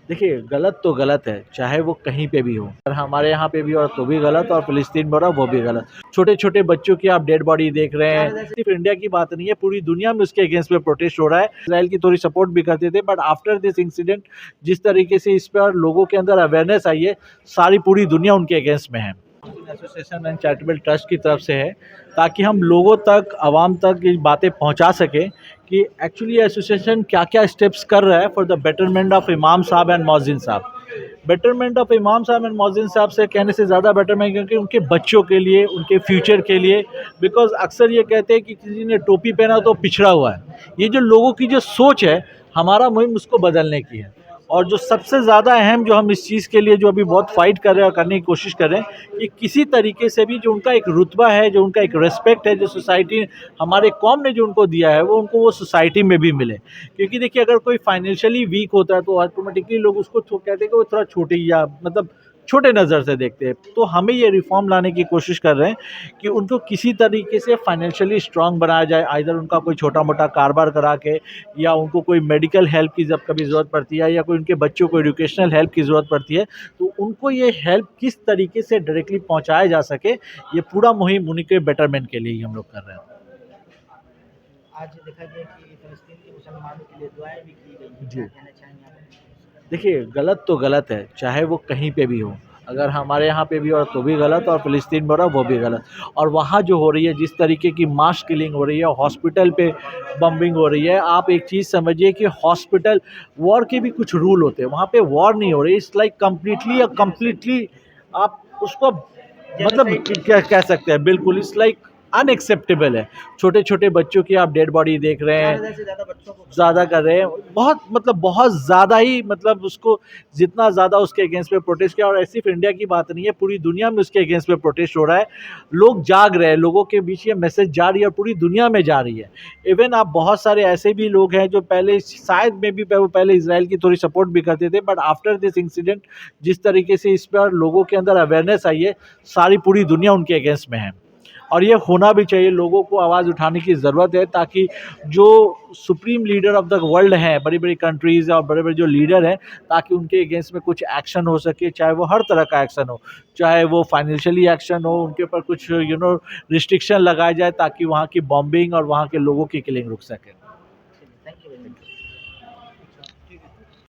देखिए, गलत तो गलत है, चाहे वो कहीं पे भी हो। अगर हमारे यहाँ पे भी हो तो भी गलत और फ़िलिस्तीन में हो रहा है वो भी गलत। छोटे-छोटे बच्चों की आप डेड बॉडी देख रहे हैं, सिर्फ़ इंडिया की बात नहीं है, पूरी दुनिया में उसके अगेंस्ट में प्रोटेस्ट हो रहा है। इज़राइल की थोड़ी सपोर्ट भी करते थे बट आफ्टर दिस इंसिडेंट जिस तरीके से इस पर लोगों के अंदर अवेयरनेस आई है, सारी पूरी दुनिया उनके अगेंस्ट में है। एसोसिएशन एंड चैरिटेबल ट्रस्ट की तरफ से है ताकि हम लोगों तक आवाम तक ये बातें पहुंचा सकें कि एक्चुअली एसोसिएशन क्या क्या स्टेप्स कर रहा है फॉर द बेटरमेंट ऑफ इमाम साहब एंड मौजिन साहब। बेटरमेंट ऑफ इमाम साहब एंड मौजिन साहब से कहने से ज़्यादा बेटरमेंट क्योंकि उनके बच्चों के लिए उनके फ्यूचर के लिए। बिकॉज अक्सर ये कहते हैं कि किसी ने टोपी पहना तो पिछड़ा हुआ है। ये जो लोगों की जो सोच है, हमारा मुहिम उसको बदलने की है। और जो सबसे ज़्यादा अहम जो हम इस चीज़ के लिए जो अभी बहुत फाइट कर रहे हैं और करने की कोशिश कर रहे हैं कि किसी तरीके से भी जो उनका एक रुतबा है, जो उनका एक रिस्पेक्ट है, जो सोसाइटी हमारे कौम ने जो उनको दिया है वो उनको वो सोसाइटी में भी मिले। क्योंकि देखिए, अगर कोई फाइनेंशियली वीक होता है तो ऑटोमेटिकली लोग उसको कहते हैं कि वो थोड़ा छोटी या मतलब छोटे नज़र से देखते हैं। तो हमें ये रिफॉर्म लाने की कोशिश कर रहे हैं कि उनको किसी तरीके से फाइनेंशियली स्ट्रांग बनाया जाए, आइदर उनका कोई छोटा मोटा कारोबार करा के, या उनको कोई मेडिकल हेल्प की जब कभी ज़रूरत पड़ती है, या कोई उनके बच्चों को एजुकेशनल हेल्प की ज़रूरत पड़ती है, तो उनको ये हेल्प किस तरीके से डायरेक्टली पहुंचाया जा सके, ये पूरा मुहिम उन्हीं के बेटरमेंट के लिए ही हम लोग कर रहे हैं। आज देखा गया कि फ़लस्तीन के मुसलमानों के लिए दुआएँ भी की गई हैं, जी, क्या कहना चाहेंगे आप? देखिए, गलत तो गलत है, चाहे वो कहीं पे भी हो। अगर हमारे यहाँ पे भी हो तो भी गलत और फ़िलिस्तीन में हो रहा है वो भी गलत। और वहाँ जो हो रही है, जिस तरीके की मास किलिंग हो रही है, हॉस्पिटल पे बम्बिंग हो रही है, आप एक चीज़ समझिए कि हॉस्पिटल वॉर के भी कुछ रूल होते हैं, वहाँ पे वॉर नहीं हो रही। इट्स लाइक कंप्लीटली आप उसको मतलब क्या कह सकते हैं, बिल्कुल इट्स लाइक अनएक्सेप्टेबल है। छोटे-छोटे बच्चों की आप डेड बॉडी देख रहे 4,000 हैं, से ज़्यादा बच्चों को ज़्यादा कर रहे हैं। बहुत मतलब बहुत ज़्यादा ही मतलब उसको जितना ज़्यादा उसके अगेंस्ट में प्रोटेस्ट किया, और सिर्फ इंडिया की बात नहीं है, पूरी दुनिया में उसके अगेंस्ट में प्रोटेस्ट हो रहा है। लोग जाग रहे हैं, लोगों के बीच ये मैसेज जा रही है और पूरी दुनिया में जा रही है। इवन आप बहुत सारे ऐसे भी लोग हैं जो पहले शायद में भी वो पहले इज़राइल की थोड़ी सपोर्ट भी करते थे बट आफ्टर दिस इंसिडेंट जिस तरीके से इस पर लोगों के अंदर अवेयरनेस आई है, सारी पूरी दुनिया उनके अगेंस्ट में है। और ये होना भी चाहिए, लोगों को आवाज़ उठाने की ज़रूरत है ताकि जो supreme leader of the world हैं, बड़ी बड़ी कंट्रीज़ और बड़े बड़े जो लीडर हैं, ताकि उनके अगेंस्ट में कुछ एक्शन हो सके, चाहे वो हर तरह का एक्शन हो, चाहे वो फाइनेंशियली एक्शन हो, उनके ऊपर कुछ रिस्ट्रिक्शन लगाया जाए ताकि वहाँ की बॉम्बिंग और वहाँ के लोगों की किलिंग रुक सके।